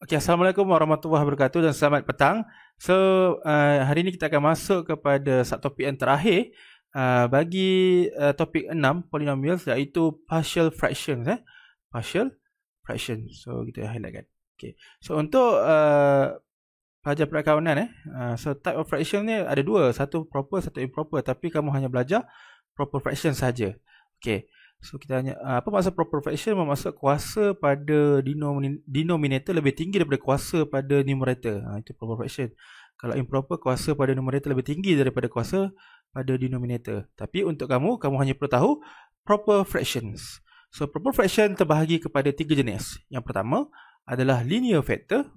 Okay, Assalamualaikum warahmatullahi wabarakatuh dan selamat petang. So, hari ini kita akan masuk kepada subtopik yang terakhir bagi topik 6 polynomials, iaitu partial fractions. Partial fractions. So, kita highlight kan. Okay. So, untuk pelajar perakawanan, so type of fraction ni ada dua. Satu proper, satu improper. Tapi kamu hanya belajar proper fraction saja. Okay. So kita hanya apa maksud proper fraction? Bermaksud kuasa pada denominator lebih tinggi daripada kuasa pada numerator. Itu proper fraction. Kalau improper, kuasa pada numerator lebih tinggi daripada kuasa pada denominator. Tapi untuk kamu hanya perlu tahu proper fractions. So proper fraction terbahagi kepada tiga jenis. Yang pertama adalah linear factor,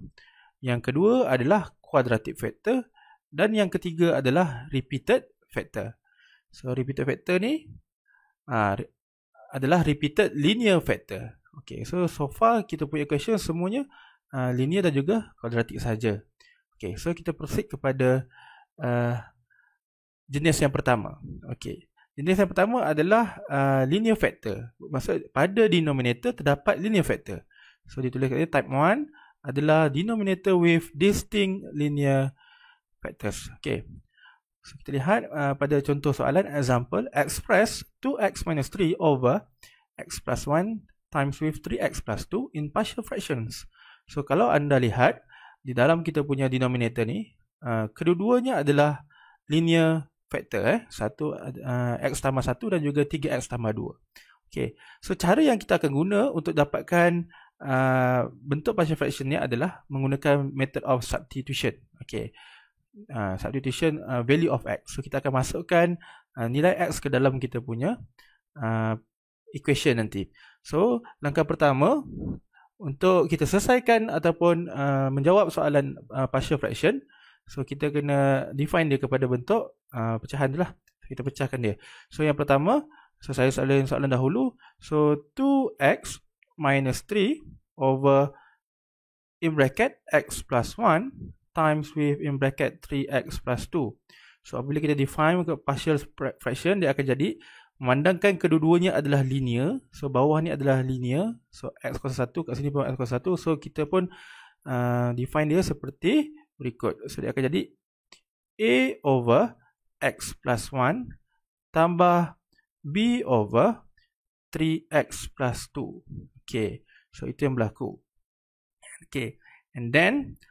yang kedua adalah quadratic factor, dan yang ketiga adalah repeated factor. So repeated factor ni adalah repeated linear factor. Okay, so far kita punya question semuanya linear dan juga quadratic saja. Okay, so kita proceed kepada jenis yang pertama. Okay, jenis yang pertama adalah linear factor. Maksud pada denominator terdapat linear factor. So ditulis kat type 1 adalah denominator with distinct linear factors. Okay. So, kita lihat pada contoh soalan example, express 2x minus 3 over x plus 1 times with 3x plus 2 in partial fractions. So kalau anda lihat di dalam kita punya denominator ni, kedua-duanya adalah linear factor. Satu x tambah 1 dan juga 3x tambah 2. Okay. So cara yang kita akan guna untuk dapatkan bentuk partial fraction ni adalah menggunakan method of substitution. Okay. Substitution value of x. So kita akan masukkan nilai x ke dalam kita punya equation nanti. So langkah pertama untuk kita selesaikan ataupun menjawab soalan partial fraction, so kita kena define dia kepada bentuk pecahan lah. Kita pecahkan dia. So yang pertama, so saya soalan dahulu. So 2x minus 3 over in bracket x plus 1 times with in bracket 3x plus 2. So apabila kita define ke partial fraction, dia akan jadi memandangkan kedua-duanya adalah linear. So bawah ni adalah linear. So x kuasa 1 kat sini pun x kuasa 1. So kita pun define dia seperti berikut. So dia akan jadi a over x plus 1 tambah b over 3x plus 2. Okay. So itu yang berlaku. Okay. And then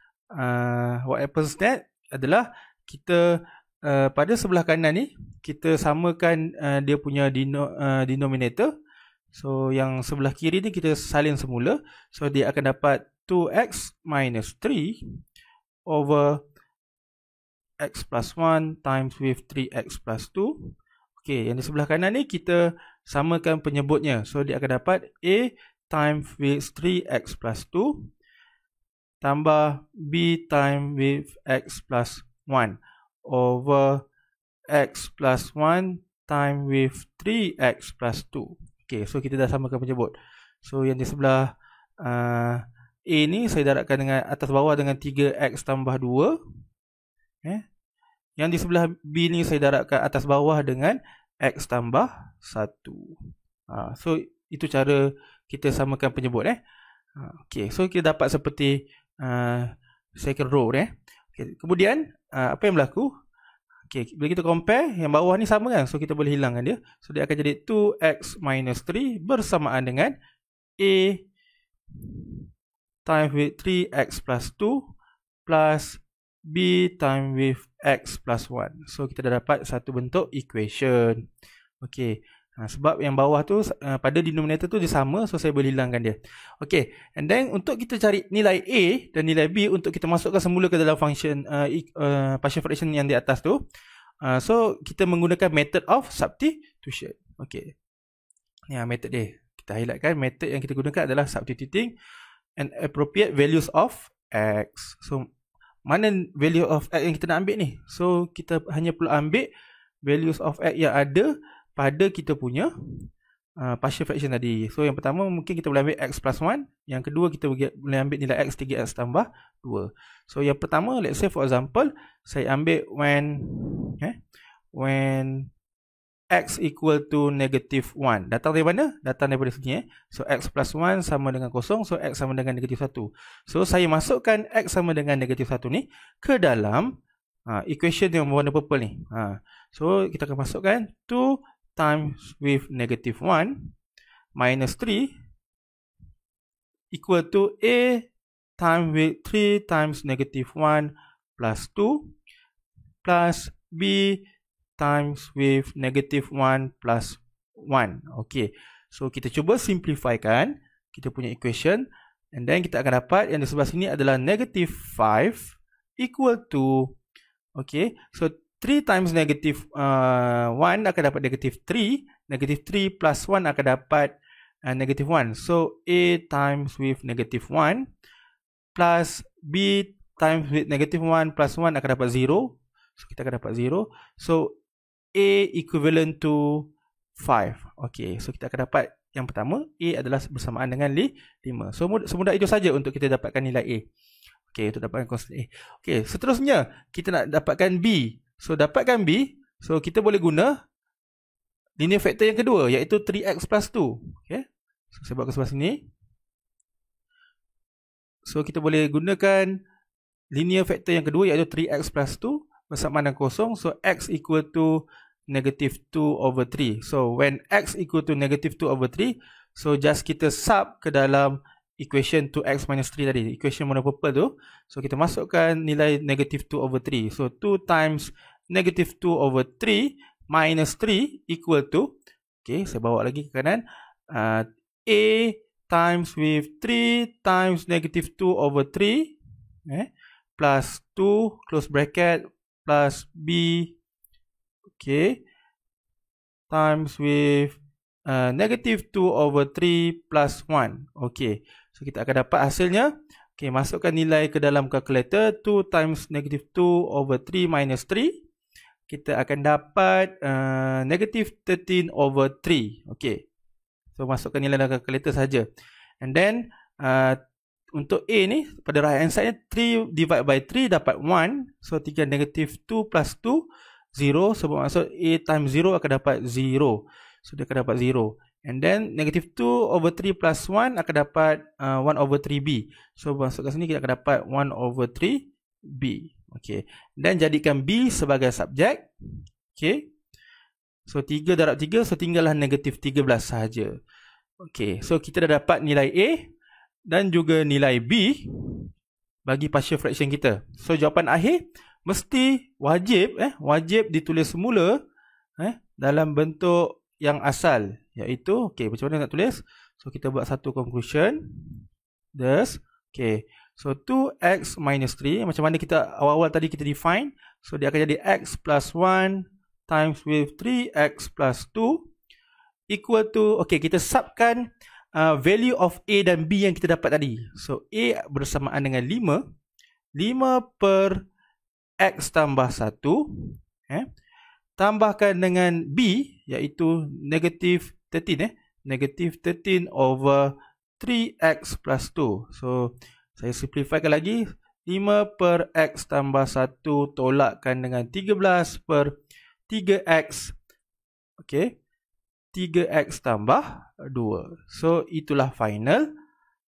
what happens that adalah kita pada sebelah kanan ni kita samakan dia punya denominator. So yang sebelah kiri ni kita salin semula. So dia akan dapat 2x minus 3 over x plus 1 times with 3x plus 2. Okay, yang di sebelah kanan ni kita samakan penyebutnya. So dia akan dapat a times with 3x plus 2 tambah b time with x plus 1 over x plus 1 time with 3x plus 2. Okay, so kita dah samakan penyebut. So yang di sebelah A ni saya darabkan dengan atas bawah dengan 3x tambah 2. Yang di sebelah B ni saya darabkan atas bawah dengan x tambah 1. So itu cara kita samakan penyebut. Okay, so kita dapat seperti second row okay. Kemudian apa yang berlaku? Okay, bila kita compare, yang bawah ni sama kan? So kita boleh hilangkan dia. So dia akan jadi 2x minus 3 bersamaan dengan a times with 3x plus 2 plus b times with x plus 1. So kita dah dapat satu bentuk equation. Okay. Sebab yang bawah tu pada denominator tu dia sama, so saya boleh hilangkan dia. Okay, and then untuk kita cari nilai A dan nilai B untuk kita masukkan semula ke dalam function partial fraction yang di atas tu, so kita menggunakan method of substitution. Okay, ya, method dia kita highlightkan. Method yang kita gunakan adalah substituting an appropriate values of x. So mana value of x yang kita nak ambil ni? So kita hanya perlu ambil values of x yang ada pada kita punya partial fraction tadi. So yang pertama mungkin kita boleh ambil x plus 1. Yang kedua kita boleh ambil nilai x 3x tambah 2. So yang pertama, let's say for example, saya ambil when x equal to negative 1. Datang dari mana? Datang daripada sini. So, x plus 1 sama dengan kosong. So, x sama dengan negatif 1. So, saya masukkan x sama dengan negatif 1 ni ke dalam equation yang warna purple ni. So, kita akan masukkan 2 times with negative 1 minus 3 equal to a times with 3 times negative 1 plus 2 plus b times with negative 1 plus 1. Okay. So, kita cuba simplifykan kita punya equation. And then, kita akan dapat yang di sebelah sini adalah negative 5 equal to, okay. So, 3 times negative 1 akan dapat negative 3. Negative 3 plus 1 akan dapat negative 1. So, a times with negative 1 plus b times with negative 1 plus 1 akan dapat 0. So, kita akan dapat 0. So, a equivalent to 5. Okay, so kita akan dapat yang pertama, a adalah bersamaan dengan 5. So, semudah itu saja untuk kita dapatkan nilai a. Okay, untuk dapatkan konstan a. Okay, seterusnya, kita nak dapatkan b. So, dapatkan b, so kita boleh guna linear factor yang kedua, iaitu 3x plus 2. Okay, so saya buat ke sebelah sini. So, kita boleh gunakan linear factor yang kedua, iaitu 3x plus 2 bersamaan dengan kosong. So, x equal to negative 2 over 3. So, when x equal to negative 2 over 3, so just kita sub ke dalam equation 2x minus 3 tadi, equation warna purple tu. So, kita masukkan nilai negative 2 over 3. So, 2 times negative 2 over 3 minus 3 equal to, okay, saya bawa lagi ke kanan, a times with 3 times negative 2 over 3 plus 2 close bracket plus b, okay, times with negative 2 over 3 plus 1. Okay, so kita akan dapat hasilnya. Okay, masukkan nilai ke dalam calculator. 2 times negative 2 over 3 minus 3. Kita akan dapat negative 13 over 3. Okay, so masukkan nilai dalam calculator saja. And then untuk a ni, pada right hand side 3 divide by 3 dapat 1. So, 3 negative 2 plus 2, 0. So, bermaksud a times 0 akan dapat 0. So, dia akan dapat 0. And then, negative 2 over 3 plus 1 akan dapat 1 over 3b. So, bermaksud kat sini kita akan dapat 1 over 3b. Okay. Dan jadikan b sebagai subjek. Okay. So, 3 darab 3. So, tinggallah negative 13 sahaja. Okay. So, kita dah dapat nilai a dan juga nilai b bagi partial fraction kita. So, jawapan akhir mesti wajib ditulis semula dalam bentuk yang asal, iaitu, okay, macam mana nak tulis? So, kita buat satu conclusion. Thus, okay, so 2x minus 3, macam mana kita awal-awal tadi kita define. So, dia akan jadi x plus 1 times with 3x plus 2 equal to, okay, kita subkan value of a dan b yang kita dapat tadi. So, a bersamaan dengan 5. 5 per x tambah 1. Tambahkan dengan b, iaitu negative 13. Negative 13 over 3x plus 2. So, saya simplifykan lagi. 5 per x tambah 1 tolakkan dengan 13 per 3x. Okay. 3x tambah 2. So, itulah final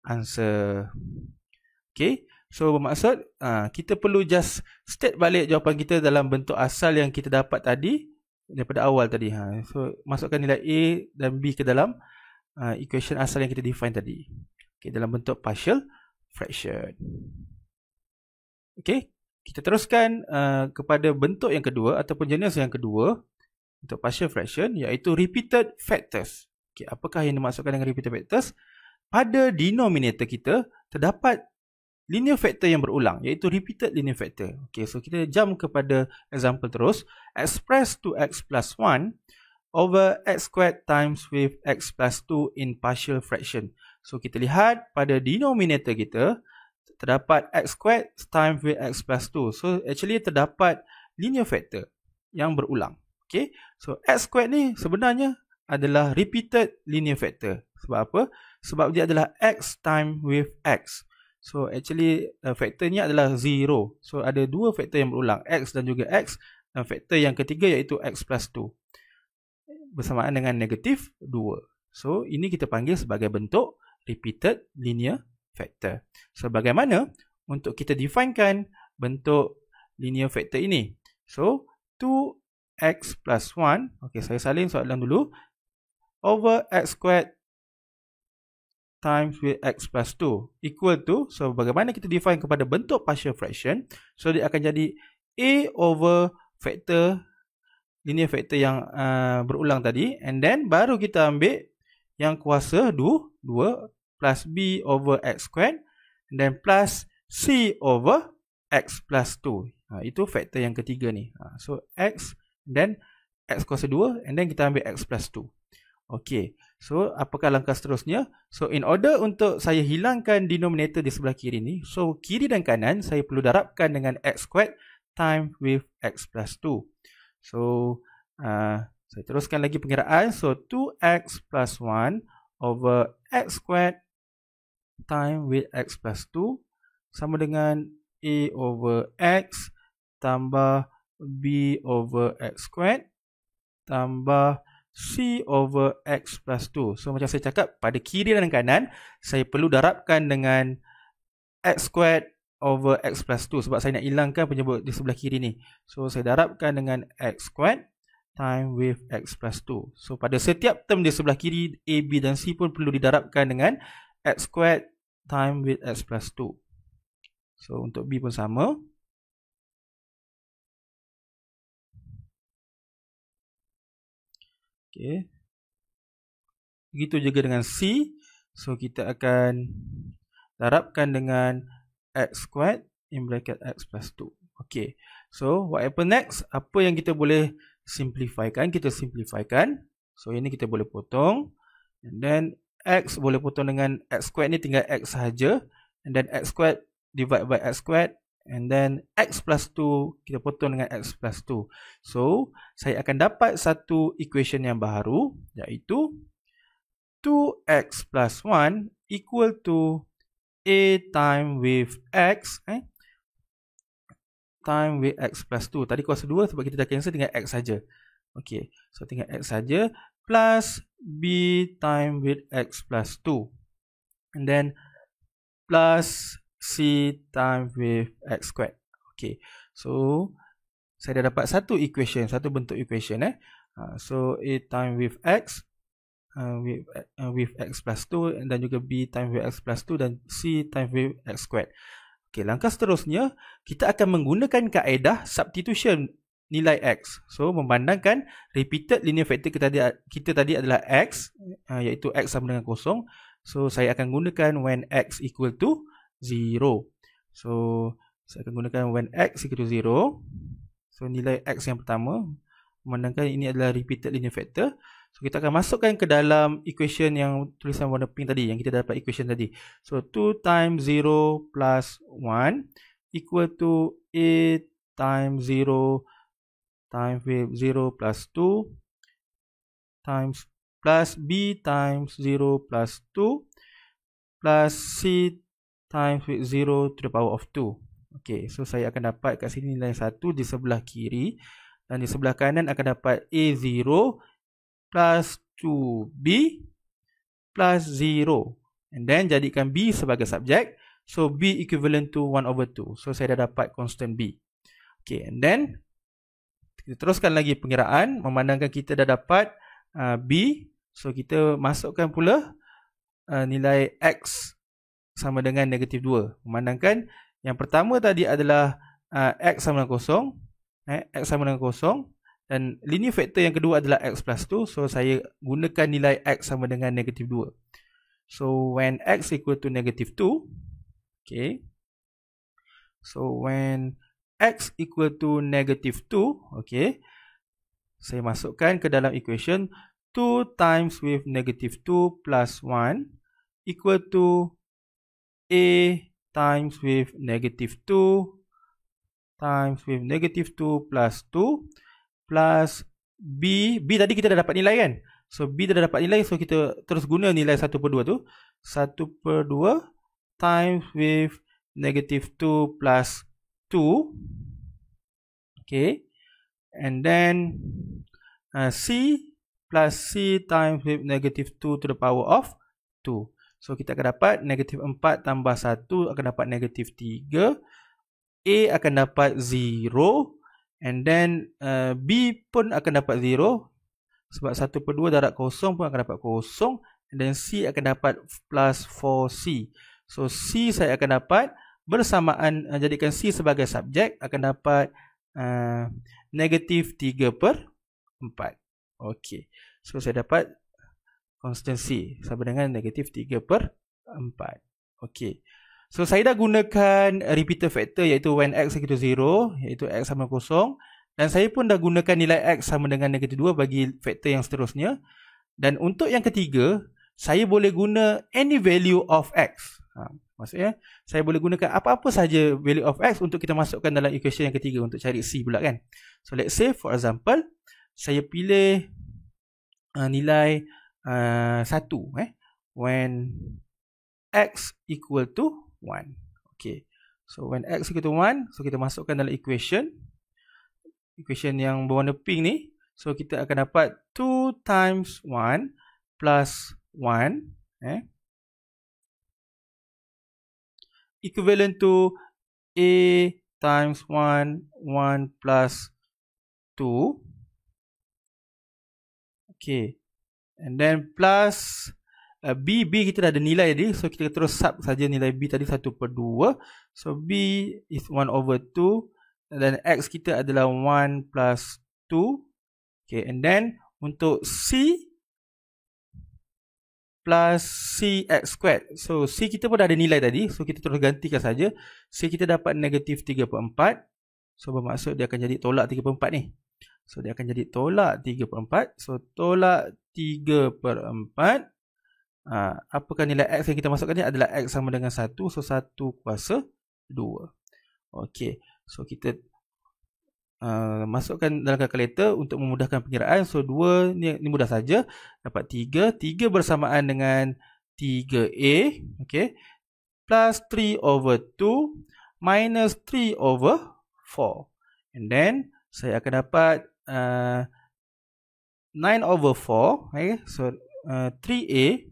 answer. Okay. So, bermaksud kita perlu just state balik jawapan kita dalam bentuk asal yang kita dapat tadi daripada awal tadi. So, masukkan nilai a dan b ke dalam equation asal yang kita define tadi. Okay, dalam bentuk partial fraction. Okay. Kita teruskan kepada bentuk yang kedua ataupun jenis yang kedua untuk partial fraction, iaitu repeated factors. Okay, apakah yang dimaksudkan dengan repeated factors? Pada denominator kita terdapat linear factor yang berulang, iaitu repeated linear factor. Okay, so kita jump kepada example terus. Express 2x plus 1 over x squared times with x plus 2 in partial fraction. So, kita lihat pada denominator kita terdapat x squared times with x plus 2. So, actually terdapat linear factor yang berulang. Okay, so x squared ni sebenarnya adalah repeated linear factor. Sebab apa? Sebab dia adalah x time with x. So actually faktornya adalah 0. So ada dua faktor yang berulang, x dan juga x. Dan faktor yang ketiga iaitu x plus 2. bersamaan dengan negatif 2. So, ini kita panggil sebagai bentuk repeated linear factor. So, bagaimana untuk kita definekan bentuk linear factor ini? So, 2x plus 1, okay, saya salin soalan dulu, over x squared times with x plus 2 equal to, so bagaimana kita define kepada bentuk partial fraction? So, dia akan jadi a over factor, linear factor yang berulang tadi, and then baru kita ambil yang kuasa 2 plus b over x squared, and then plus c over x plus 2. Itu factor yang ketiga ni. So, x, then x kuasa 2, and then kita ambil x plus 2. Okay, so apakah langkah seterusnya? So, in order untuk saya hilangkan denominator di sebelah kiri ni, so kiri dan kanan saya perlu darabkan dengan x squared times with x plus 2. So, saya teruskan lagi pengiraan. So, 2x plus 1 over x squared times with x plus 2 sama dengan a over x tambah b over x squared tambah c over x plus 2. So, macam saya cakap, pada kiri dan kanan, saya perlu darabkan dengan x squared over x plus 2. Sebab saya nak hilangkan penyebut di sebelah kiri ni. So, saya darabkan dengan x squared times with x plus 2. So, pada setiap term di sebelah kiri, a, b dan c pun perlu didarabkan dengan x squared times with x plus 2. So, untuk b pun sama. Okay. Begitu juga dengan C. So, kita akan darabkan dengan x squared in bracket x plus 2. Okay. So, what happen next? Apa yang kita boleh simplifykan? Kita simplifykan. So, ini kita boleh potong. And then, x boleh potong dengan x squared ni tinggal x sahaja. And then, x squared divide by x squared. And then x plus 2 kita potong dengan x plus 2. So, saya akan dapat satu equation yang baru, iaitu 2x plus 1 equal to a time with x time with x plus 2. Tadi kuasa 2 sebab kita dah cancel dengan x saja. Okay, so tinggal x saja plus b time with x plus 2. And then plus c times with x squared. Okay, so saya dah dapat satu equation, satu bentuk equation. So a times with x with x plus 2, dan juga b times with x plus 2 dan c times with x squared. Okay, langkah seterusnya kita akan menggunakan kaedah substitution nilai x. So, memandangkan repeated linear factor kita tadi adalah x, iaitu x sama dengan 0. So, saya akan gunakan when x equal to 0. So, saya akan gunakan when x equal to 0. So, nilai x yang pertama, memandangkan ini adalah repeated linear factor. So, kita akan masukkan ke dalam equation yang tulisan warna pink tadi, yang kita dapat equation tadi. So, 2 times 0 plus 1 equal to a times 0 times with 0 plus 2 times plus b times 0 plus 2 plus c times with 0 to the power of 2. Okay, so saya akan dapat kat sini nilai 1 di sebelah kiri. Dan di sebelah kanan akan dapat A0 plus 2B plus 0. And then jadikan B sebagai subjek. So, B equivalent to 1 over 2. So, saya dah dapat constant B. Okay, and then kita teruskan lagi pengiraan. Memandangkan kita dah dapat B. So, kita masukkan pula nilai X sama dengan negatif 2. Memandangkan yang pertama tadi adalah X sama dengan 0. X sama dengan 0. Dan linear factor yang kedua adalah X plus 2. So, saya gunakan nilai X sama dengan negatif 2. So, when X equal to negative 2. Okay. So, when X equal to negative 2. Okay. Saya masukkan ke dalam equation 2 times with negative 2 plus 1 equal to A times with negative 2 times with negative 2 plus 2 plus B. B tadi kita dah dapat nilai kan? So, B dah dapat nilai. So, kita terus guna nilai 1/2 tu. 1/2 times with negative 2 plus 2. Okay. And then C plus C times with negative 2 to the power of 2. So kita akan dapat negatif 4 tambah 1 akan dapat negatif 3. A akan dapat 0. And then B pun akan dapat 0. Sebab 1/2 darab kosong pun akan dapat kosong. And then C akan dapat plus 4C. So C saya akan dapat bersamaan, jadikan C sebagai subjek, akan dapat negatif 3/4. Okey. So saya dapat constant C sama dengan negatif 3/4. Okey. So saya dah gunakan repeater factor iaitu when x equal to 0, iaitu x sama 0. Dan saya pun dah gunakan nilai x sama dengan negatif 2 bagi faktor yang seterusnya. Dan untuk yang ketiga, saya boleh guna any value of x. Maksudnya, saya boleh gunakan apa-apa saja value of x untuk kita masukkan dalam equation yang ketiga untuk cari C pula kan. So let's say for example, saya pilih nilai 1 when x equal to 1. Okay. So when x equal to 1, so kita masukkan dalam equation yang berwarna pink ni. So kita akan dapat 2 times 1 plus 1 equivalent to A times 1 plus 2. Okay. And then plus B kita dah ada nilai tadi. So kita terus sub saja nilai B tadi 1/2. So B is 1/2. Dan X kita adalah 1 plus 2. Okay. And then untuk C plus CX squared. So C kita pun dah ada nilai tadi. So kita terus gantikan saja. C kita dapat negatif 3/4. So bermaksud dia akan jadi tolak 3/4 ni. So dia akan jadi tolak 3/4. So tolak 3/4. Apakah nilai X yang kita masukkan ni adalah X sama dengan 1. So 1/2. Okey. So kita masukkan dalam kalkulator untuk memudahkan pengiraan. So 2 ni mudah saja. Dapat 3. 3 bersamaan dengan 3A. Okay. Plus 3/2 minus 3/4. And then saya akan dapat 9/4. Okay. So 3A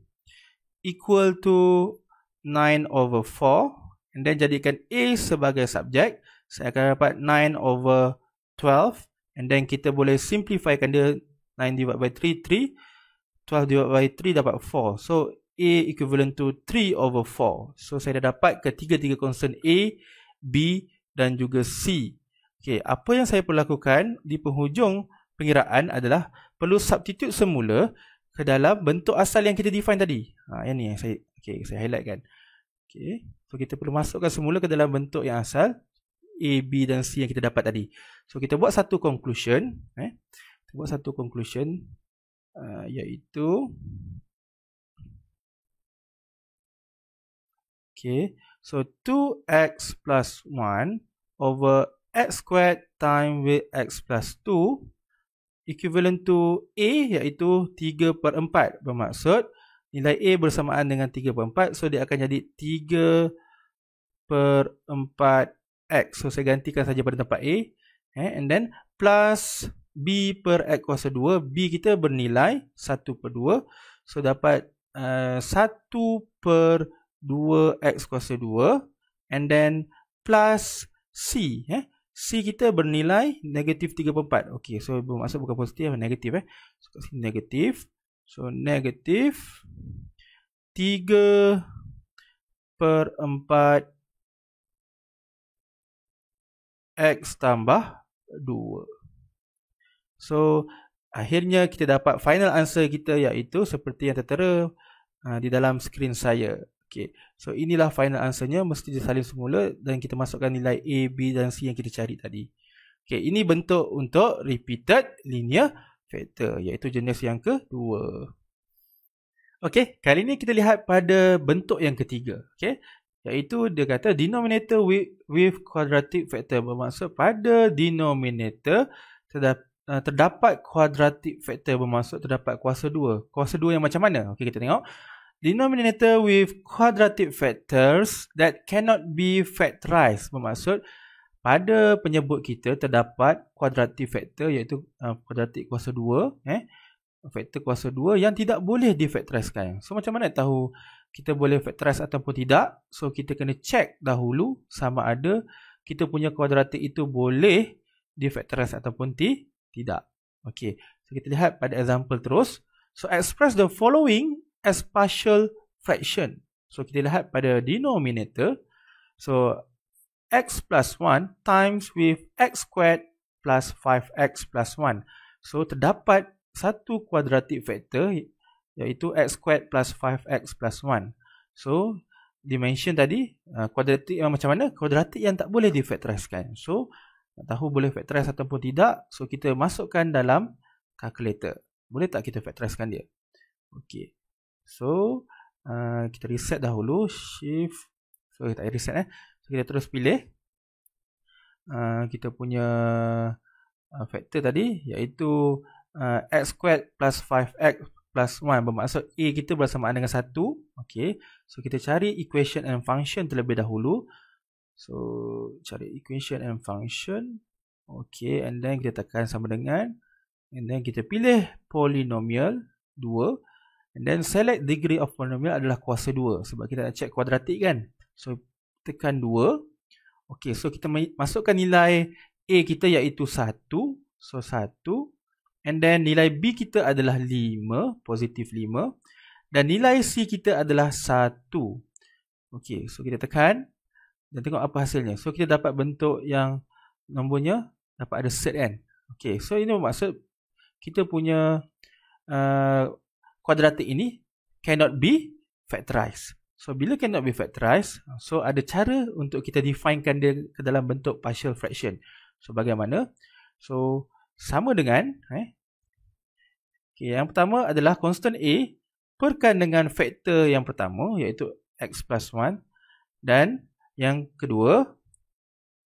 equal to 9/4. And then jadikan A sebagai subjek. Saya akan dapat 9/12. And then kita boleh simplifykan dia. 9 divided by 3, 3. 12 divided by 3 dapat 4. So A equivalent to 3/4. So saya dah dapat ketiga-tiga constant A, B dan juga C. Okay, apa yang saya perlu lakukan di penghujung pengiraan adalah perlu substitute semula ke dalam bentuk asal yang kita define tadi. Yang ni yang saya highlight kan. Okay. So kita perlu masukkan semula ke dalam bentuk yang asal A, B dan C yang kita dapat tadi. So kita buat satu conclusion. Kita buat satu conclusion iaitu okay. So 2x plus 1 over x squared times with x plus 2 equivalent to A iaitu 3/4. Bermaksud nilai A bersamaan dengan 3/4. So dia akan jadi 3/4 X. So saya gantikan saja pada tempat A. And then plus B per X kuasa 2. B kita bernilai 1/2. So dapat 1/2 X kuasa 2. And then plus C. C kita bernilai negatif 3/4. Okay, so bermaksud bukan positif, negatif. So kat sini negatif. So negatif 3/4 X tambah 2. So akhirnya kita dapat final answer kita iaitu seperti yang tertera di dalam skrin saya. Okay. So inilah final answernya. Mesti disalin semula dan kita masukkan nilai A, B dan C yang kita cari tadi. Okay. Ini bentuk untuk repeated linear factor iaitu jenis yang kedua. Okay. Kali ini kita lihat pada bentuk yang ketiga. Okay. Iaitu dia kata denominator with quadratic factor. Bermaksud pada denominator terdapat quadratic factor. Bermaksud terdapat kuasa 2. Kuasa 2 yang macam mana? Okay, kita tengok. Denominator with quadratic factors that cannot be factorized. Bermaksud pada penyebut kita terdapat quadratic factor iaitu quadratic kuasa 2 faktor kuasa 2 yang tidak boleh difaktoriskan. So macam mana tahu kita boleh factorize ataupun tidak? So kita kena check dahulu sama ada kita punya kuadratik itu boleh difaktorize ataupun tidak. Okey, so kita lihat pada example terus. So express the following as partial fraction. So kita lihat pada denominator. So x plus 1 times with x squared plus 5x plus 1. So terdapat satu kuadratik faktor iaitu x squared plus 5x plus 1. So dimension tadi kuadratik yang macam mana? Kuadratik yang tak boleh difaktoriskan. So nak tahu boleh factorize ataupun tidak, so kita masukkan dalam calculator. Boleh tak kita factoriskan dia? Okey. So kita reset dahulu, shift. So kita tak reset So kita terus pilih kita punya faktor tadi iaitu x squared plus 5x plus 1, bermaksud a kita bersamaan dengan 1. Okey. So kita cari equation and function terlebih dahulu. So cari equation and function. Okey, and then kita tekan sama dengan, and then kita pilih polynomial 2, and then select degree of polynomial adalah kuasa 2 sebab kita nak check kuadratik kan. So tekan 2. Okey, so kita masukkan nilai a kita iaitu 1. So 1, and then nilai b kita adalah 5, positif 5, dan nilai c kita adalah 1. Okey, so kita tekan dan tengok apa hasilnya. So kita dapat bentuk yang nombornya dapat ada set kan. Okey, so ini bermaksud kita punya kuadratik ini cannot be factorized. So bila cannot be factorized, so ada cara untuk kita definekan dia ke dalam bentuk partial fraction. So bagaimana? So sama dengan okay, yang pertama adalah constant a perkan dengan faktor yang pertama iaitu x plus 1, dan yang kedua,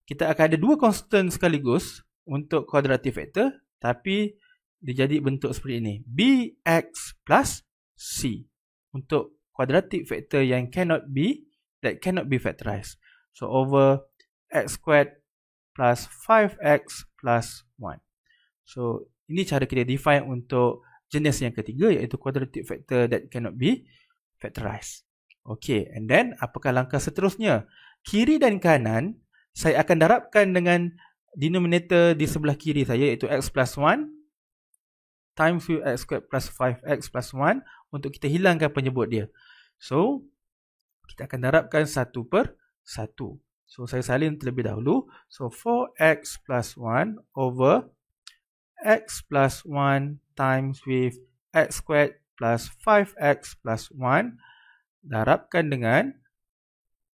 kita akan ada dua constant sekaligus untuk quadratic factor, tapi dia jadi bentuk seperti ini. Bx plus c untuk quadratic factor yang cannot be factorized. So over x squared plus 5x plus 1. So ini cara kita define untuk jenis yang ketiga iaitu quadratic factor that cannot be factorized. Okay, and then apakah langkah seterusnya? Kiri dan kanan saya akan darabkan dengan denominator di sebelah kiri saya iaitu x plus 1 times with x squared plus 5x plus 1 untuk kita hilangkan penyebut dia. So kita akan darabkan 1 per 1. So saya salin terlebih dahulu. So 4x plus 1 over x plus 1 times with x squared plus 5x plus 1 darabkan dengan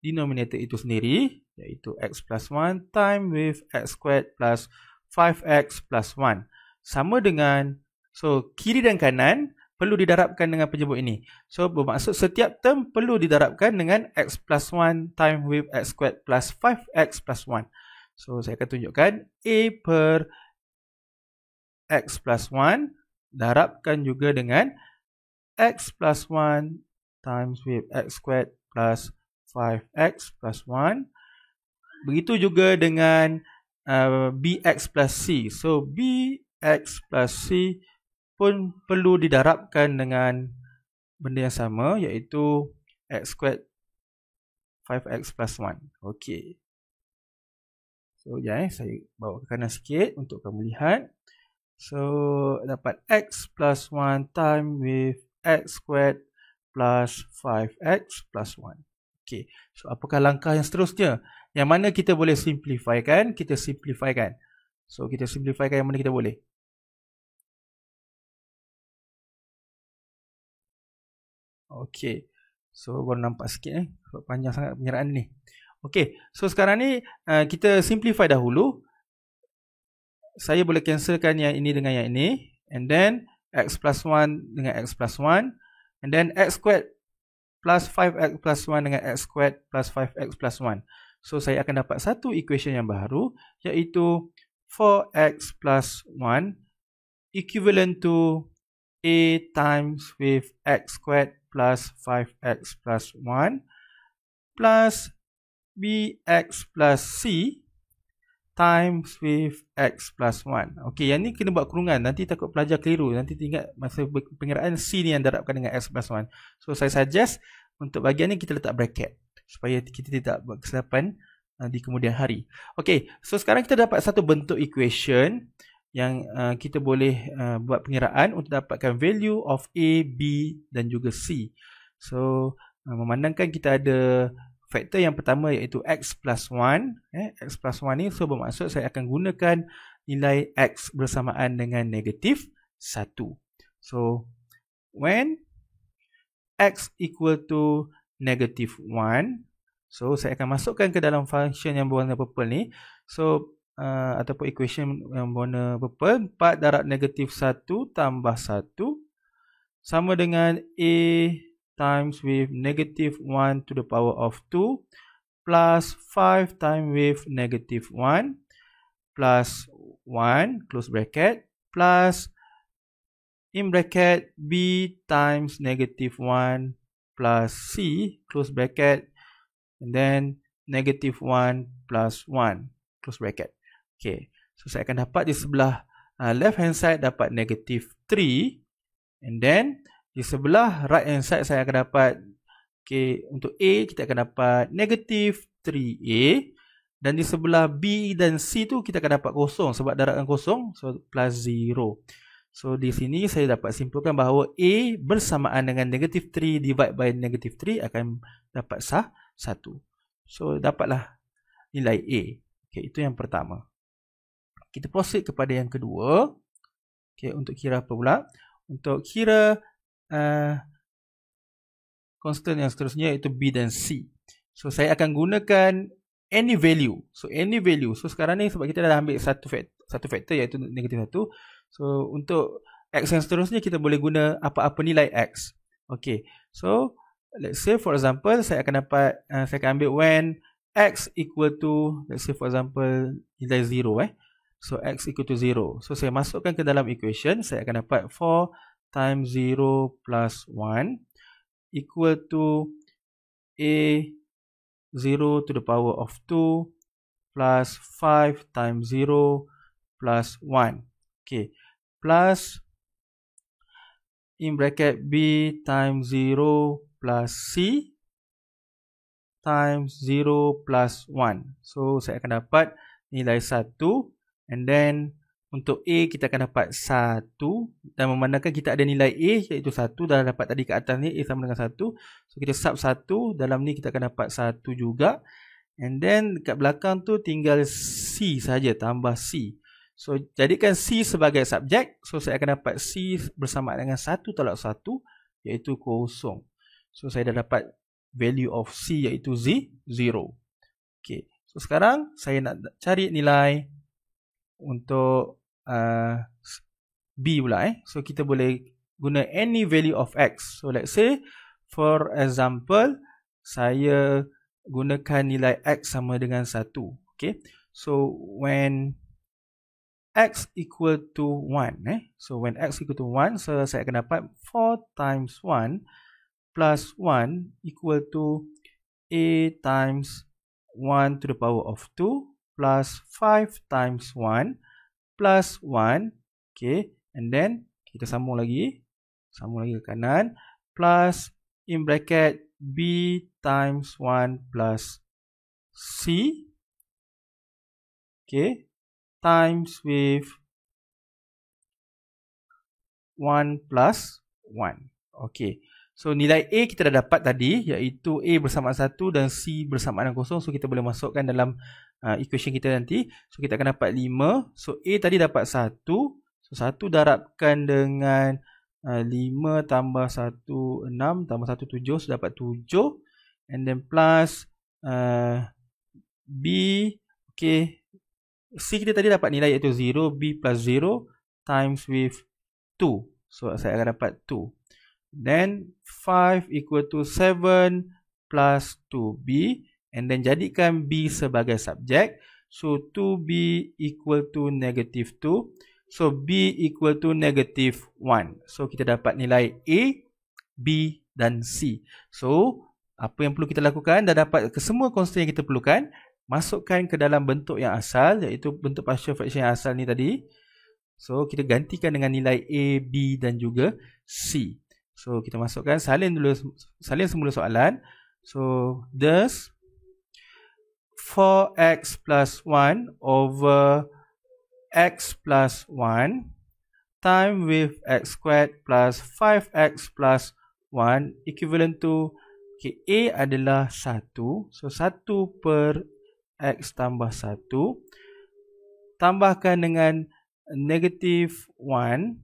denominator itu sendiri iaitu x plus 1 times with x squared plus 5x plus 1 sama dengan, so kiri dan kanan perlu didarabkan dengan penyebut ini. So bermaksud setiap term perlu didarabkan dengan x plus 1 times with x squared plus 5x plus 1. So saya akan tunjukkan a per x plus 1 darabkan juga dengan x plus 1 times with x squared plus 5x plus 1. Begitu juga dengan bx plus c. So bx plus c pun perlu didarabkan dengan benda yang sama iaitu x squared 5x plus 1. Okey. So saya bawa ke kanan sikit untuk kamu lihat. So dapat x plus 1 times with x squared plus 5x plus 1. Okey, so apakah langkah yang seterusnya? Yang mana kita boleh simplifykan? Kita simplifykan. So kita simplifykan yang mana kita boleh? Okey, so baru nampak sikit sebab panjang sangat penyeraan ni. Okey, so sekarang ni kita simplify dahulu. Saya boleh cancelkan yang ini dengan yang ini, and then x plus 1 dengan x plus 1, and then x squared plus 5x plus 1 dengan x squared plus 5x plus 1. So saya akan dapat satu equation yang baru iaitu 4x plus 1 equivalent to a times with x squared plus 5x plus 1 plus bx plus c times with x plus 1. Okey, yang ni kena buat kurungan. Nanti takut pelajar keliru. Nanti ingat masa pengiraan C ni yang darabkan dengan x plus 1. So, saya suggest untuk bahagian ni kita letak bracket supaya kita tidak buat kesilapan di kemudian hari. Okey, so sekarang kita dapat satu bentuk equation yang kita boleh buat pengiraan untuk dapatkan value of A, B dan juga C. So, memandangkan kita ada faktor yang pertama iaitu x plus 1. X plus 1 ni so bermaksud saya akan gunakan nilai x bersamaan dengan negatif 1. So, when x equal to negative 1, so saya akan masukkan ke dalam function yang berwarna purple ni. So, ataupun equation yang berwarna purple, 4 darab negatif 1 tambah 1 sama dengan A times with negative 1 to the power of 2 plus 5 times with negative 1 plus 1 close bracket plus in bracket B times negative 1 plus C close bracket and then negative 1 plus 1 close bracket. Okay, so saya akan dapat di sebelah left hand side dapat negative 3 and then di sebelah right hand side saya akan dapat, okay, untuk A kita akan dapat negative 3A dan di sebelah B dan C tu kita akan dapat kosong sebab darabkan kosong, so plus 0. So di sini saya dapat simpulkan bahawa A bersamaan dengan negative 3 divide by negative 3 akan dapat 1. So dapatlah nilai A. Okay, itu yang pertama. Kita proceed kepada yang kedua. Okay, untuk kira apa pula? Untuk kira constant yang seterusnya iaitu B dan C. So saya akan gunakan any value. So any value. So sekarang ni sebab kita dah ambil satu faktor iaitu negatif 1. So untuk X yang seterusnya kita boleh guna apa-apa nilai X. Okay. So let's say for example saya akan dapat, saya akan ambil when X equal to, let's say for example nilai 0. So X equal to 0. So saya masukkan ke dalam equation. Saya akan dapat 4 times 0 plus 1 equal to A 0 to the power of 2 plus 5 times 0 plus 1. Okay. Plus in bracket B times 0 plus C times 0 plus 1. So saya akan dapat nilai 1 and then untuk A kita akan dapat 1 dan memandangkan kita ada nilai A iaitu 1 dah dapat tadi kat atas ni A sama dengan 1. So kita sub 1 dalam ni kita akan dapat 1 juga and then dekat belakang tu tinggal C saja tambah C. So jadikan C sebagai subjek. So saya akan dapat C bersamaan dengan 1 tolak 1 iaitu kosong. So saya dah dapat value of C iaitu 0. Okay. So sekarang saya nak cari nilai untuk B pula. So kita boleh guna any value of X. So let's say for example saya gunakan nilai X sama dengan 1. Okay. So when X equal to 1. So when X equal to 1, so saya akan dapat 4 times 1 plus 1 equal to A times 1 to the power of 2 plus 5 times 1 plus 1. Okay. And then kita sambung lagi ke kanan plus in bracket B times 1 plus C. Okay. Times with 1 plus 1. Okay. So nilai A kita dah dapat tadi iaitu A bersamaan 1 dan C bersamaan dengan kosong. So kita boleh masukkan dalam equation kita nanti. So kita akan dapat 5. So A tadi dapat 1. So 1 darabkan dengan 5 tambah 1 6 tambah 1 7. So dapat 7. And then plus B. Okay. C kita tadi dapat nilai iaitu 0. B plus 0 times with 2. So saya akan dapat 2. Then 5 equal to 7 plus 2B. And then jadikan B sebagai subjek. So 2B equal to negative 2. So B equal to negative 1. So kita dapat nilai A, B dan C. So apa yang perlu kita lakukan? Dah dapat semua constant yang kita perlukan. masukkan ke dalam bentuk yang asal, iaitu bentuk partial fraction yang asal ni tadi. So kita gantikan dengan nilai A, B dan juga C. So kita masukkan salin semula soalan. So thus 4x plus 1 over x plus 1 time with x squared plus 5x plus 1 equivalent to, okay, A adalah 1. So 1 per x tambah 1 tambahkan dengan negative 1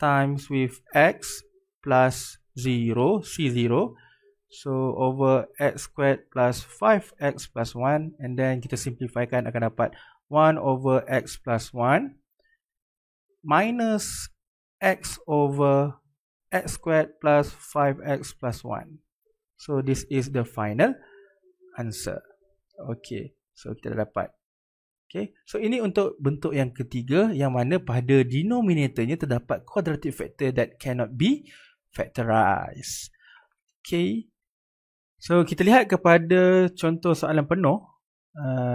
times with x plus 0, C0. So over x squared plus 5x plus 1, and then kita simplifykan akan dapat 1 over x plus 1 minus x over x squared plus 5x plus 1. So this is the final answer. Okay, so kita dah dapat. Okay, so ini untuk bentuk yang ketiga, yang mana pada denominatornya terdapat quadratic factor that cannot be factorized. Okay, so kita lihat kepada contoh soalan penuh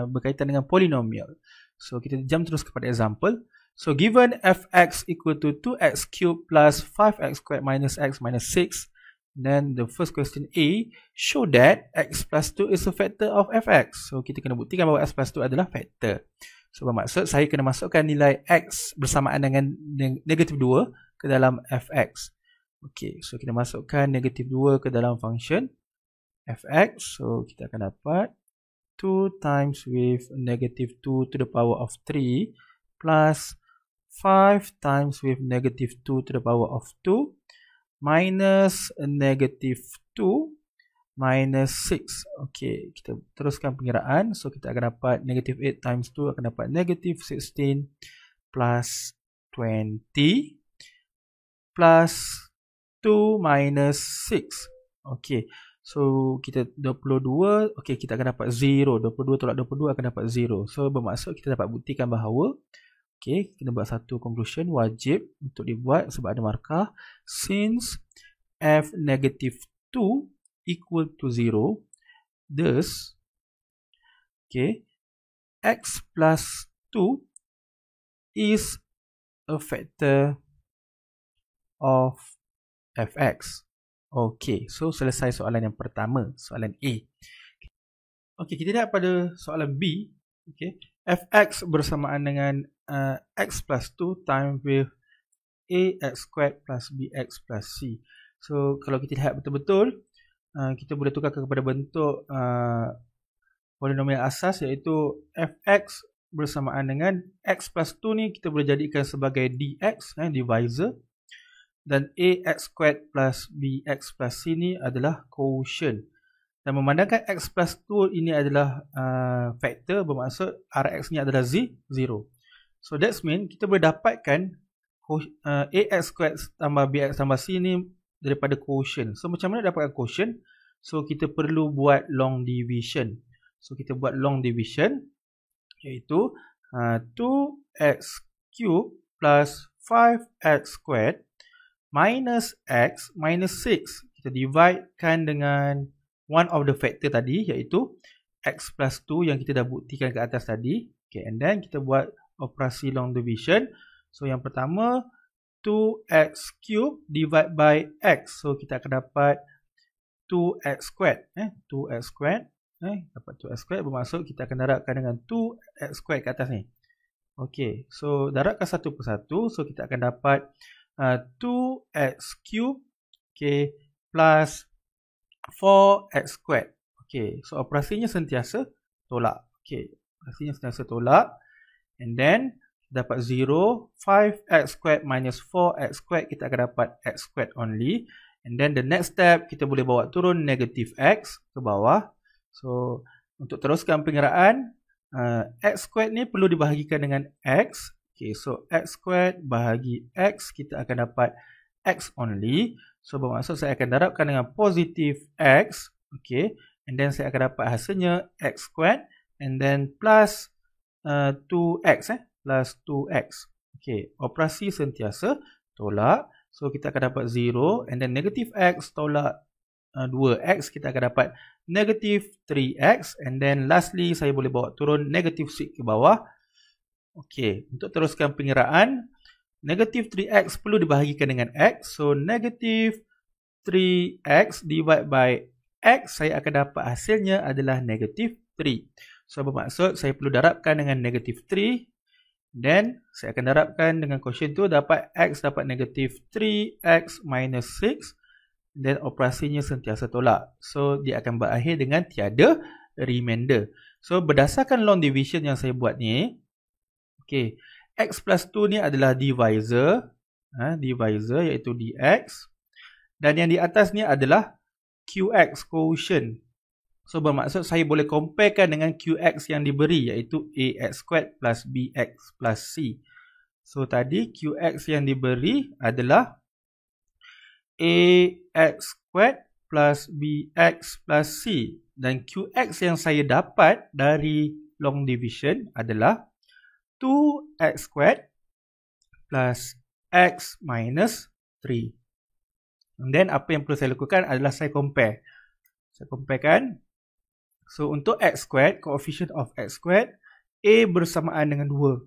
berkaitan dengan polinomial. So kita jump terus kepada example. So given fx equal to 2x cubed plus 5x squared minus x minus 6, then the first question A, show that x plus 2 is a factor of fx. So kita kena buktikan bahawa x plus 2 adalah factor. So bermaksud saya kena masukkan nilai x bersamaan dengan negatif 2 ke dalam fx. Okay, so kita masukkan negatif 2 ke dalam function fx. So kita akan dapat 2 times with negative 2 to the power of 3 plus 5 times with negative 2 to the power of 2 minus negative 2 minus 6. Okay, kita teruskan pengiraan. So kita akan dapat negative 8 times 2 akan dapat negative 16 plus 20 plus 2 minus 6. Okay, so kita 22. Okay, kita akan dapat 0. 22 tolak 22 akan dapat 0. So bermaksud kita dapat buktikan bahawa, okay, kita buat satu conclusion wajib untuk dibuat sebab ada markah. Since f negative 2 equal to 0, thus, okay, x plus 2 is a factor of fx. Okay, so selesai soalan yang pertama, soalan A. Okay, kita lihat pada soalan B. Okay, fx bersamaan dengan x plus 2 times with ax squared plus bx plus c. So kalau kita lihat betul-betul, kita boleh tukarkan kepada bentuk polinomial asas, iaitu fx bersamaan dengan x plus 2 ni kita boleh jadikan sebagai dx, divisor, dan ax squared plus bx plus c ni adalah quotient. Dan memandangkan x plus 2 ini adalah factor, bermaksud Rx ni adalah 0. So that's mean kita boleh dapatkan ax squared tambah bx tambah c ni daripada quotient. So macam mana dapatkan quotient? So kita perlu buat long division. So kita buat long division, iaitu 2x cubed plus 5x squared minus x minus 6. Kita dividekan dengan one of the factor tadi, iaitu x plus 2 yang kita dah buktikan ke atas tadi. Okay, and then kita buat operasi long division. So yang pertama 2x cubed divide by x. So kita akan dapat 2x squared. 2x squared. Dapat 2x squared, bermaksud kita akan darabkan dengan 2x squared ke atas ni. Okay, so darabkan satu persatu. So kita akan dapat 2x cubed, okay, plus 4x squared. Okay, so operasinya sentiasa tolak. Okay, operasinya sentiasa tolak. And then dapat 0, 5x squared minus 4x squared, kita akan dapat x squared only. And then the next step, kita boleh bawa turun negative x ke bawah. So untuk teruskan pengiraan, x squared ni perlu dibahagikan dengan x. Okay, so x squared bahagi x, kita akan dapat x only. So bermaksud saya akan darabkan dengan positif x. Okay, and then saya akan dapat hasilnya x squared and then plus 2x plus 2x. Okay, operasi sentiasa tolak. So kita akan dapat 0 and then negative x tolak 2x, kita akan dapat negative 3x. And then lastly, saya boleh bawa turun negative 6 ke bawah. Okey, untuk teruskan pengiraan, negative 3x perlu dibahagikan dengan x. So, negative 3x divide by x, saya akan dapat hasilnya adalah negative 3. So, bermaksud saya perlu darabkan dengan negative 3. Then, saya akan darabkan dengan quotient tu, dapat x dapat negative 3x minus 6. Then, operasinya sentiasa tolak. So, dia akan berakhir dengan tiada remainder. So, berdasarkan long division yang saya buat ni, okay, x plus 2 ni adalah divisor. Divisor iaitu dx. Dan yang di atas ni adalah qx, quotient. So, bermaksud saya boleh comparekan dengan qx yang diberi, iaitu ax² plus bx plus c. So, tadi qx yang diberi adalah ax² plus bx plus c. Dan qx yang saya dapat dari long division adalah 2x² plus x minus 3. And then, apa yang perlu saya lakukan adalah saya compare. Saya comparekan. So, untuk x², coefficient of x², a bersamaan dengan 2.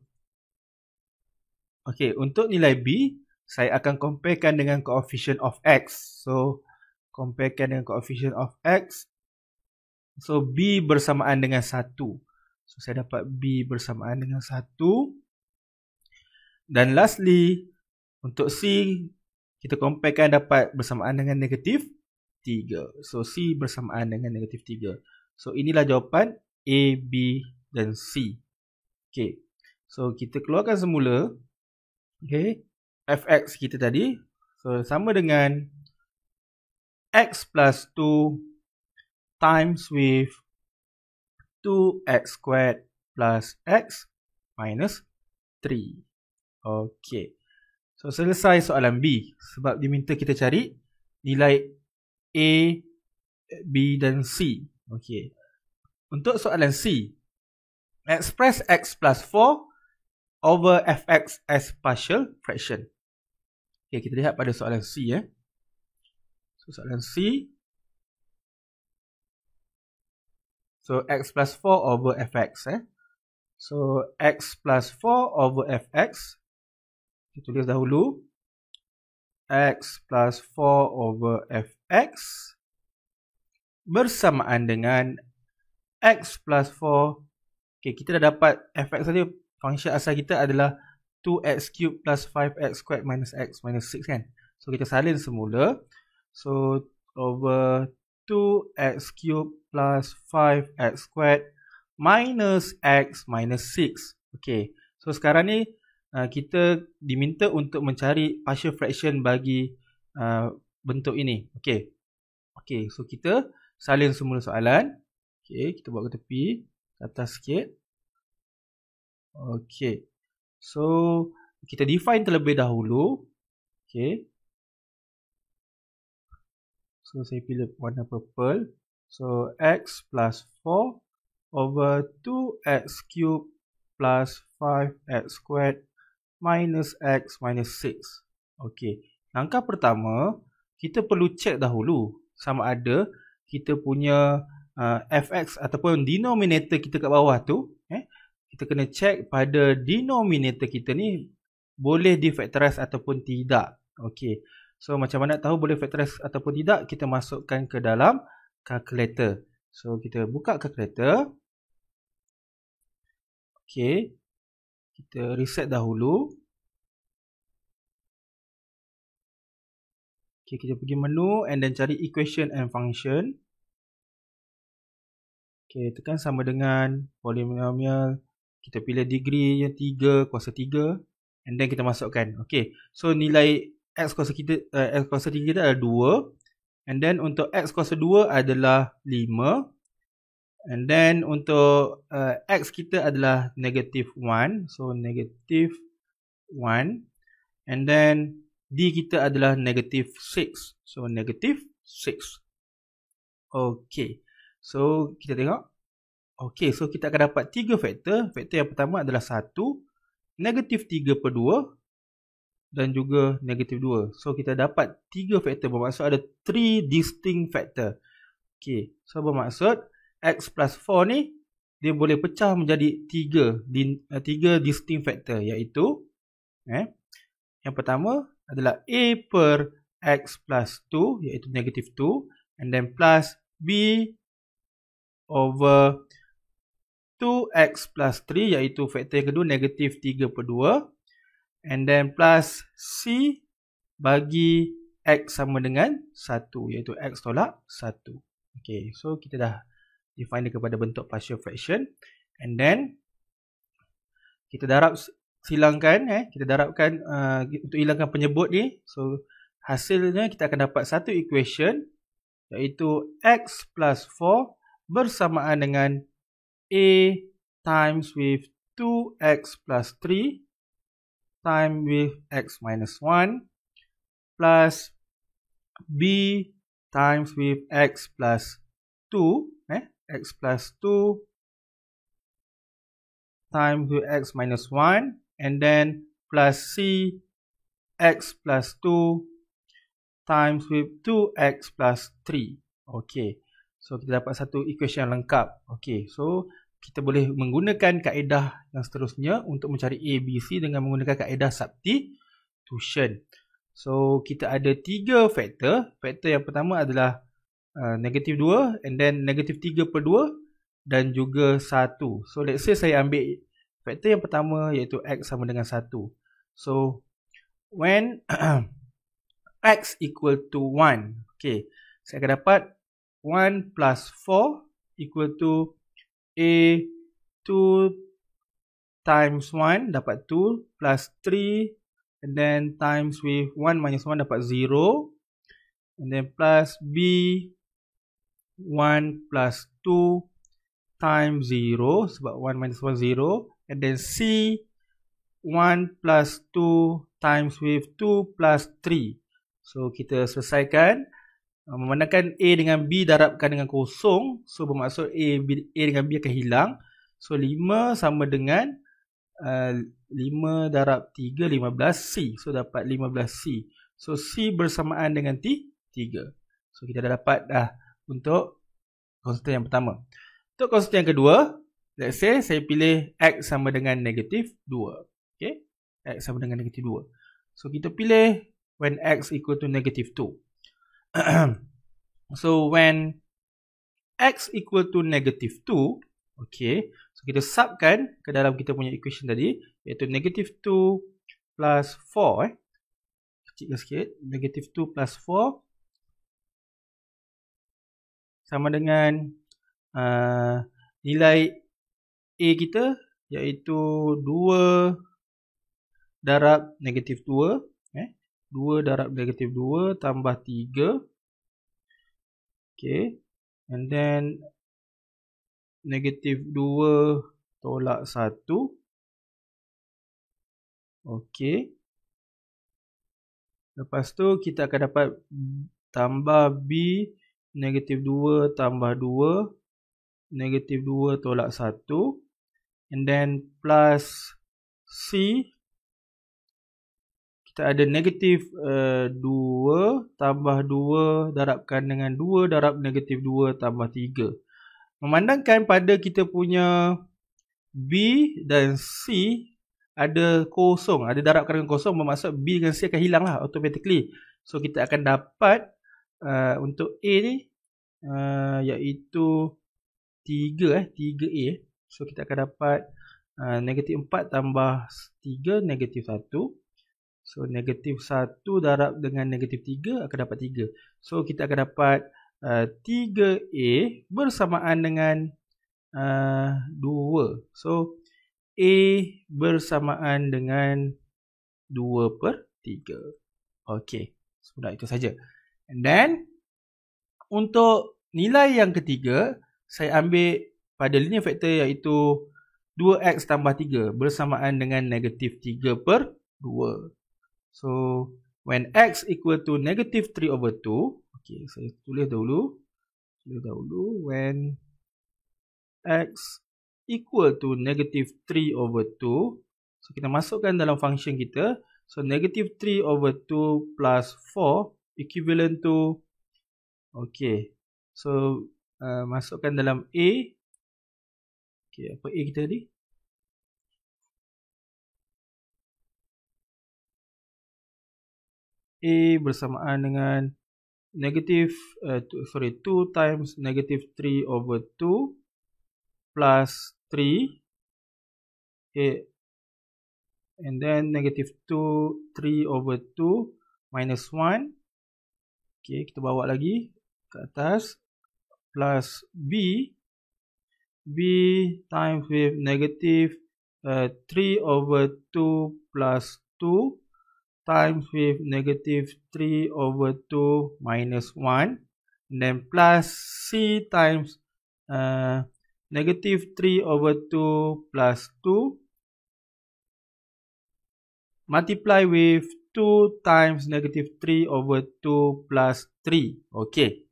Okey, untuk nilai b, saya akan comparekan dengan coefficient of x. So, comparekan dengan coefficient of x. So, b bersamaan dengan 1. So, saya dapat b bersamaan dengan 1. Dan lastly, untuk c, kita comparekan dapat bersamaan dengan negatif 3. So, c bersamaan dengan negatif 3. So, inilah jawapan A, B dan C. Okay. So, kita keluarkan semula. Okay. Fx kita tadi. So, sama dengan x plus 2 times with 2x² plus x minus 3. Okay. So, selesai soalan B. Sebab diminta kita cari nilai A, B dan C. Okey. Untuk soalan C, express x plus 4 over fx as partial fraction. Okey, kita lihat pada soalan C . So, soalan C. So, x plus 4 over fx . So, x plus 4 over fx. Kita tulis dahulu. X plus 4 over fx bersamaan dengan x plus 4. Okay, kita dah dapat fx saja. Function asal kita adalah 2x³ plus 5x² minus x minus 6 kan. So, kita salin semula. So, over 2x³ plus 5x² minus x minus 6. Okay, so sekarang ni kita diminta untuk mencari partial fraction bagi bentuk ini. Okay, okay, so kita salin semula soalan. Okay, kita buat ke tepi, ke atas sikit. Okay, so kita define terlebih dahulu. Okay, so saya pilih warna purple. So x plus 4 over 2x³ plus 5x² minus x minus 6. Okay, langkah pertama kita perlu check dahulu sama ada kita punya fx ataupun denominator kita kat bawah tu, kita kena check pada denominator kita ni boleh difactorize ataupun tidak. Okey. So, macam mana nak tahu boleh factorize ataupun tidak? Kita masukkan ke dalam calculator. So, kita buka calculator. Okey. Kita reset dahulu. Okey, kita pergi menu and then cari equation and function. Okay, tekan sama dengan polynomial. Kita pilih degree yang 3, kuasa 3. And then kita masukkan. Okay, so nilai x kuasa 3 kita adalah 2. And then untuk x kuasa 2 adalah 5. And then untuk x kita adalah negative 1. So, negative 1. And then d kita adalah negative 6. So, negative 6. Okay. So, kita tengok. Okey, so kita akan dapat 3 faktor. Faktor yang pertama adalah 1. Negatif 3/2. dan juga negatif 2. So kita dapat 3 faktor, bermaksud ada 3 distinct factor. Okay, so bermaksud x plus 4 ni dia boleh pecah menjadi 3 distinct factor, iaitu yang pertama adalah a per x plus 2, iaitu negatif 2, and then plus b over 2x plus 3, iaitu faktor yang kedua negatif 3 per 2, and then plus c bagi x sama dengan 1, iaitu x tolak 1. Okay, so kita dah define dia kepada bentuk partial fraction, and then kita darab silangkan, kita darabkan untuk hilangkan penyebut ni. So hasilnya kita akan dapat satu equation, iaitu x plus 4 bersamaan dengan a times with 2x plus 3 times with x minus 1 plus b times with x plus 2 x plus 2 times with x minus 1, and then plus c x plus 2 times with 2x plus 3. Okay, so kita dapat satu equation yang lengkap. Okay, so kita boleh menggunakan kaedah yang seterusnya untuk mencari a, b, c dengan menggunakan kaedah substitution. So kita ada 3 faktor. Faktor yang pertama adalah negatif 2, and then negatif 3 per 2 dan juga 1. So let's say saya ambil faktor yang pertama, iaitu x sama dengan 1. So when x equal to 1, okay, saya akan dapat 1 plus 4 equal to a 2 times 1 dapat 2 plus 3, and then times with 1 minus 1 dapat 0, and then plus b 1 plus 2 times 0, sebab 1 minus 1 0, and then c 1 plus 2 times with 2 plus 3. So kita selesaikan, memandangkan a dengan b darabkan dengan kosong, so bermaksud a dengan b akan hilang. So 5 sama dengan 5 darab 3, 15c. So dapat 15c. So c bersamaan dengan 3. So kita dah dapat untuk konstan yang pertama. Untuk konstan yang kedua, let's say saya pilih x sama dengan negatif 2. Okay, x sama dengan negatif 2. So kita pilih when x equal to negative 2. So when x equal to negative 2, okay, so kita subkan ke dalam kita punya equation tadi, iaitu negative 2 plus 4. Kecilkan sikit, negative 2 plus 4 sama dengan nilai a kita, iaitu 2 darab negatif 2. 2 darab negatif 2 tambah 3. Okay, and then negatif 2 tolak 1. Okay, lepas tu kita akan dapat tambah b negatif 2 tambah 2, negatif 2 tolak 1, and then plus c, kita ada negatif 2 tambah 2 darabkan dengan 2 darab negatif 2 tambah 3. Memandangkan pada kita punya b dan c ada kosong, ada darabkan dengan kosong, bermaksud b dengan c akan hilang lah automatically. So kita akan dapat untuk a ni iaitu 3a. So kita akan dapat negatif 4 tambah 3 negatif 1. So negatif 1 darab dengan negatif 3 akan dapat 3. So kita akan dapat 3a bersamaan dengan 2. So a bersamaan dengan 2 per 3. Okay, sudah itu saja. And then untuk nilai yang ketiga, saya ambil pada linear factor, iaitu 2x tambah 3 bersamaan dengan negatif 3 per 2. So when x equal to negative 3 over 2, okay, saya tulis dahulu when x equal to negative 3 over 2, so kita masukkan dalam function kita. So negative 3 over 2 plus 4 equivalent to, okay, so masukkan dalam A. Okay, apa A kita tadi? A bersamaan dengan negative 2 times negative 3 over 2 plus 3, okay, and then negative 3 over 2 minus 1, okay, kita bawa lagi ke atas, plus B times with negative 3 over 2 plus 2 times with negative 3 over 2 minus 1, and then plus C times negative 3 over 2 plus 2 multiply with 2 times negative 3 over 2 plus 3. Okay.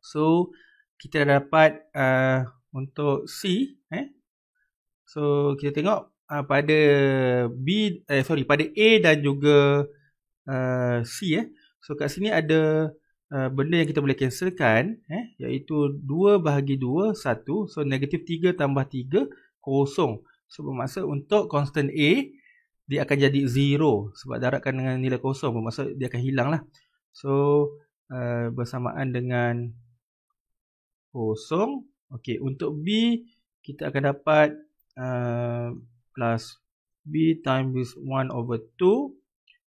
So, kita dapat untuk C. So, kita tengok pada pada A dan juga C. So, kat sini ada benda yang kita boleh cancelkan, iaitu 2 bahagi 2, 1. So, negatif 3 tambah 3, kosong. So, bermaksud untuk constant A, dia akan jadi 0. Sebab darabkan dengan nilai kosong, bermaksud dia akan hilang lah. So, bersamaan dengan kosong. Okay, untuk B, kita akan dapat plus B times 1 over 2.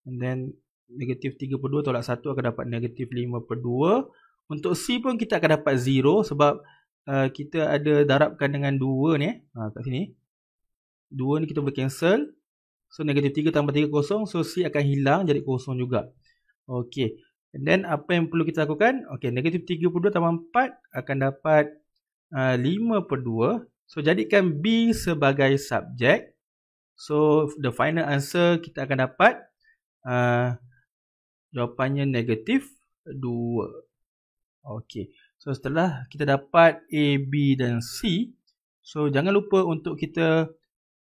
And then, negatif 3 per 2 tolak 1 akan dapat negatif 5 per 2. Untuk C pun kita akan dapat 0 sebab kita ada darabkan dengan 2 ni. Kat sini. 2 ni kita boleh cancel. So, negatif 3 tambah 3 kosong. So, C akan hilang jadi kosong juga. Okay. And then, apa yang perlu kita lakukan? Okay, negatif 3 per 2 tambah 4 akan dapat 5 per 2. So, jadikan B sebagai subjek. So, the final answer kita akan dapat jawapannya negatif 2. Okay. So, setelah kita dapat A, B dan C. So, jangan lupa untuk kita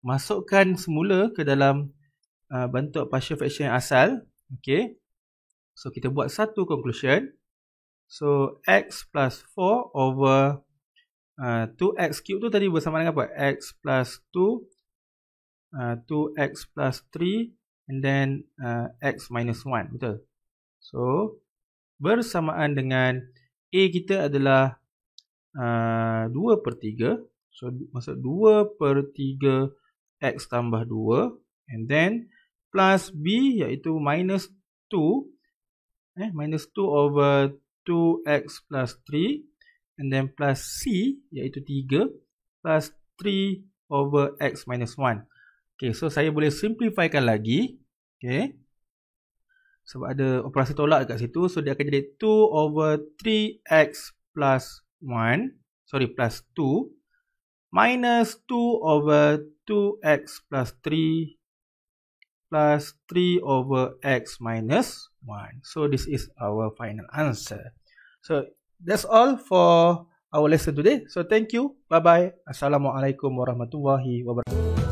masukkan semula ke dalam bentuk partial fraction yang asal. Okay. So, kita buat satu conclusion. So, X plus 4 over 2X cube tu tadi bersama dengan apa? X plus 2, 2X plus 3, and then X minus 1. Betul? So, bersamaan dengan A kita adalah 2 per 3. So, maksud 2 per 3 X tambah 2. And then, plus B iaitu minus 2. Minus 2 over 2X plus 3. And then, plus C iaitu 3. Plus 3 over X minus 1. Okay, so saya boleh simplifykan lagi. Okay. Sebab ada operasi tolak dekat situ. So, dia akan jadi 2 over 3X plus 1. Sorry, plus 2. Minus 2 over 2X plus 3. Plus 3 over X minus 1. So, this is our final answer. So, that's all for our lesson today. So, thank you. Bye-bye. Assalamualaikum warahmatullahi wabarakatuh.